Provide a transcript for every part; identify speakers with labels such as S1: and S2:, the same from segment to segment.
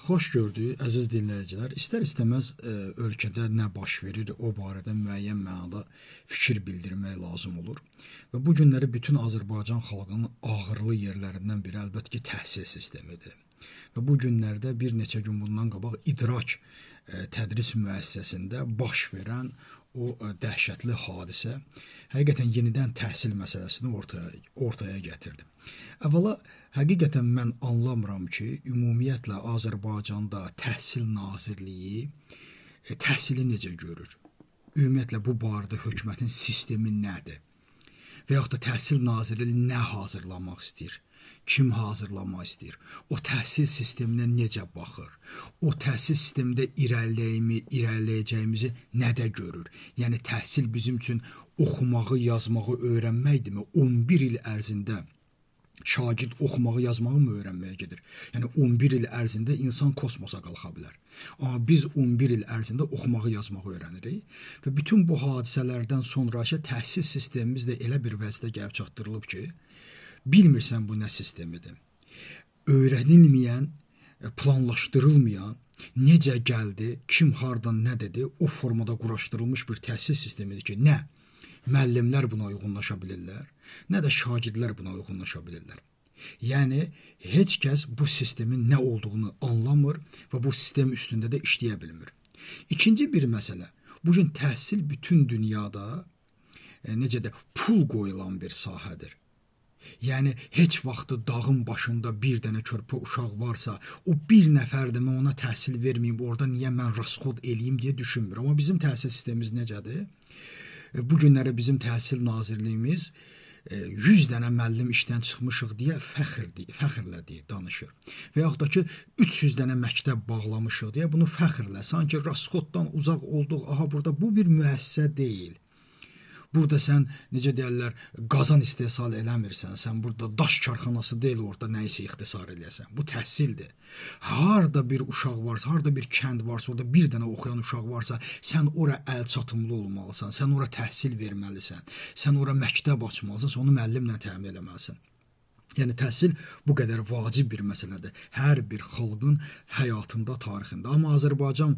S1: Xoş gördük, əziz dinləyicilər. İstər-istəməz ölkədə nə baş verir, o barədə müəyyən mənada fikir bildirmək lazım olur. Və bu günləri bütün Azərbaycan xalqının ağırlı yerlərindən biri əlbəttə ki, təhsil sistemidir. Və bu günlərdə bir neçə gün bundan qabaq İdrak tədris müəssisəsində baş verən o dəhşətli hadisə həqiqətən yenidən təhsil məsələsini ortaya gətirdi. Əvvəla, həqiqətən mən anlamıram ki, ümumiyyətlə Azərbaycanda Təhsil Nazirliyi təhsili necə görür? Ümumiyyətlə bu barədə hökumətin sistemi nədir? Və yaxud da Təhsil Nazirliyi nə hazırlamaq istəyir? Kim hazırlamaq istəyir? O təhsil sisteminə necə baxır? O təhsil sistemində irəliləyəcəyimizi nədə görür? Yəni təhsil bizim üçün oxumağı, yazmağı öyrənməkdirmi? 11 il ərzində şagird oxumağı, yazmağı mı öyrənməyə gedir? Yəni 11 il ərzində insan kosmosa qalxa bilər. Amma biz 11 il ərzində oxumağı, yazmağı öyrənirik və bütün bu hadisələrdən sonra təhsil sistemimiz də elə bir vəziyyətə gəlib çatdırılıb ki, bilmirsən bu nə sistemidir. Öyrənilməyən, planlaşdırılmayan, necə gəldi, kim hardan nə dedi, o formada quraşdırılmış bir təhsil sistemidir ki, nə müəllimlər buna uyğunlaşa bilirlər, nə də şagirdlər buna uyğunlaşa bilirlər. Yəni, heç kəs bu sistemin nə olduğunu anlamır və bu sistem üstündə də işləyə bilmir. İkinci bir məsələ, bugün təhsil bütün dünyada necə də pul qoyulan bir sahədir. Yəni, heç vaxtı dağın başında bir dənə körpə uşaq varsa, o bir nəfərdir, mən ona təhsil verməyim, orada niyə mən rasxod eləyim deyə düşünmür. Amma bizim təhsil sistemimiz necədir? Bu günlərə bizim Təhsil Nazirliyimiz 100 dənə müəllim işdən çıxmışıq deyə fəxrlə danışır. Və yaxud da ki, 300 dənə məktəb bağlamışıq deyə bunu fəxrlə, sanki rasxoddan uzaq olduq, aha burada bu bir müəssisə deyil. Burada sən, necə deyərlər, qazan istehsal eləmirsən, sən burada daş karxanası deyil orada nə isə ixtisar eləyəsən. Bu təhsildir. Harada bir uşaq varsa, harada bir kənd varsa, orada bir dənə oxuyan uşaq varsa, sən ora əl çatımlı olmalısan, sən ora təhsil verməlisən, sən ora məktəb açmalısan, sən onu müəllimlə təmin eləməlisən. Yəni, təhsil bu qədər vacib bir məsələdir. Hər bir xalqın həyatında, tarixində. Amma Azərbaycan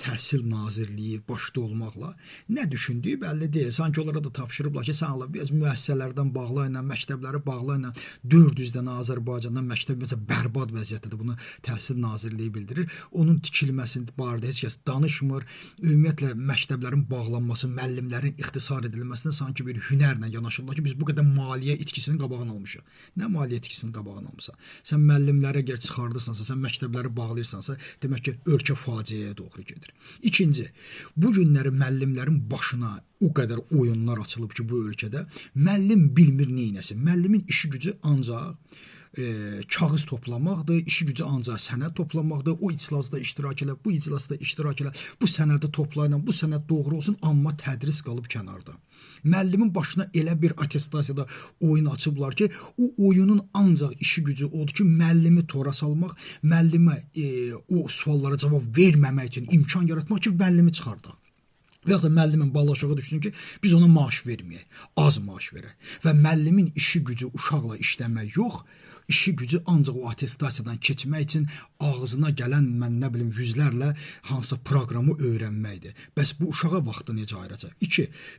S1: Təhsil Nazirliyi başda olmaqla nə düşündüyü bəlli deyil. Sanki onlara da tapşırıblar ki, sən Allah, biz müəssisələrdən bağlayla, məktəbləri bağlayla 400 dənə Azərbaycandan məktəb bərbad vəziyyətdədir. Bunu Təhsil Nazirliyi bildirir. Onun tikilməsi barədə heç kəs danışmır. Ümumiyyətlə, məktəblərin bağlanması, müəllimlərin ixtisar edilməsində sanki bir hünərlə yanaşırlar ki, biz bu qədər maliyyə itkisinin qabağını almışıq. Nə maliyyə itkisinin qabağını almışsa, sən müəllimlərə gəl çıxardırsansa, sən məktəbləri bağlayırsansa, demək ki, ölkə faciəyə doğru gedir. İkinci, bu günləri müəllimlərin başına o qədər oyunlar açılıb ki, bu ölkədə müəllim bilmir neynəsin. Müəllimin işi gücü ancaq kağız toplamaqdır, işi gücü ancaq sənəd toplamaqdır, o iclasda iştirak elə, bu iclasda iştirak elə, bu sənədi toplayla, bu sənəd doğru olsun, amma tədris qalıb kənarda. Müəllimin başına elə bir attestasiyada oyun açıblar ki, o oyunun ancaq işi gücü odur ki, müəllimi tora salmaq, müəllimə o suallara cavab verməmək üçün imkan yaratmaq ki, müəllimi çıxardaq. Və yaxud da müəllimin balı aşağı düşsün ki, biz ona maaş verməyək, az maaş verək. Və müəllimin işi gücü uşaqla işləmək yox, işi gücü ancaq o attestasiyadan keçmək üçün ağzına gələn, mən nə bilim, yüzlərlə hansısa proqramı öyrənməkdir. Bəs bu uşağa vaxtı necə ayıracaq?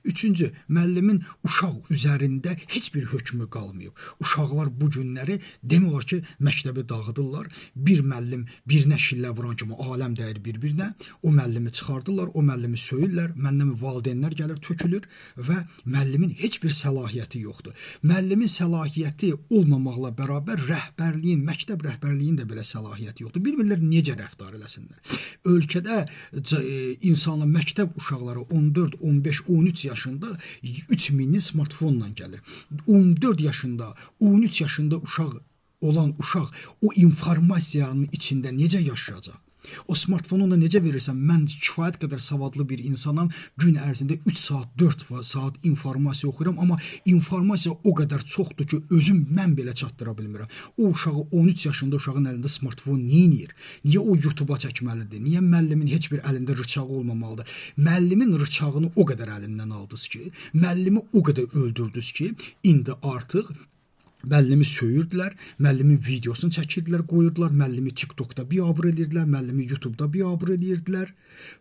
S1: Üçüncü, müəllimin uşaq üzərində heç bir hökmü qalmayıb. Uşaqlar bu günləri demək olar ki, məktəbi dağıdırlar. Bir müəllim bir nəşillə vuran kimi aləm dəyir bir-birinə. O müəllimi çıxardırlar, o müəllimi söyürlər, müəllimi valideynlər gəlir, tökülür və müəllimin heç bir səlahiyyəti yoxdur. Müəllimin səlahiyyəti olmamaqla bərabər rəhbərliyin, məktəb rəhbərliyin də belə səlahiyyəti yoxdur. Bilmirlər necə rəftar eləsinlər. Ölkədə insanlar, məktəb uşaqları 14, 15, 13 yaşında 3000'li smartfonla gəlir. 14 yaşında, 13 yaşında olan uşaq o informasiyanın içində necə yaşayacaq? O smartfonu ona necə verirsən? Mən kifayət qədər savadlı bir insanam, gün ərzində 3 saat, 4 saat informasiya oxuyuram, amma informasiya o qədər çoxdur ki, özüm mən belə çatdıra bilmirəm. O uşağı 13 yaşında uşağın əlində smartfon neyinir? Niyə o YouTube'a çəkməlidir? Niyə müəllimin heç bir əlində rıçağı olmamalıdır? Müəllimin rıçağını o qədər əlindən aldınız ki, müəllimi o qədər öldürdünüz ki, indi artıq Müəllimi söyürdülər, müəllimin videosunu çəkirdilər, qoyurdular, müəllimi TikTokda biabır edirdilər, müəllimi YouTube'da biabır edirdilər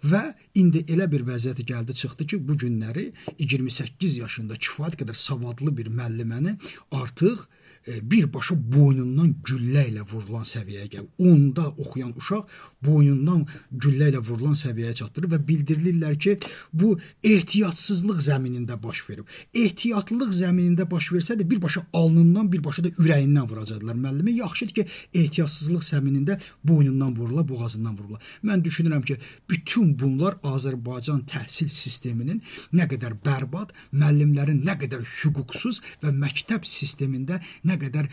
S1: və indi elə bir vəziyyət gəldi çıxdı ki, bu günləri 28 yaşında kifayət qədər savadlı bir müəlliməni artıq birbaşa boynundan güllə ilə vurulan səviyyəyə gəlir. 10-da oxuyan uşaq boynundan güllə ilə vurulan səviyyəyə çatdırır və bildirilirlər ki, bu ehtiyatsızlıq zəminində baş verib. Ehtiyatlılıq zəminində baş versə də birbaşa alnından, birbaşa da ürəyindən vuracaqlar müəllimi. Yaxşıdır ki, ehtiyatsızlıq zəminində boynundan vururlar, boğazından vururlar. Mən düşünürəm ki, bütün bunlar Azərbaycan təhsil sisteminin nə qədər bərbad, müəllimlərin nə qədər hüquqsuz və məktəb sistemində nə qədər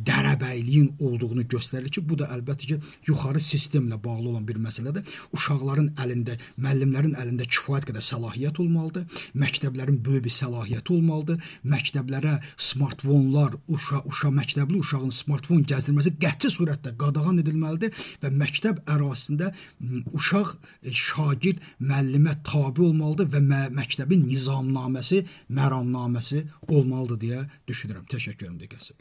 S1: dərəbəyliyin olduğunu göstərir ki, bu da əlbəttə ki, yuxarı sistemlə bağlı olan bir məsələdir. Uşaqların əlində, müəllimlərin əlində kifayət qədər səlahiyyət olmalıdır. Məktəblərin böyük bir səlahiyyəti olmalıdır. Məktəblərə smartfonlar, məktəbli uşağın smartfon gəzdirməsi qəti surətdə qadağan edilməlidir və məktəb ərazisində uşaq, şagird müəllimə tabe olmalıdır və məktəbin nizamnaməsi, məramnaməsi olmalıdır deyə düşünürəm. Təşəkkürüm diqqətinizə.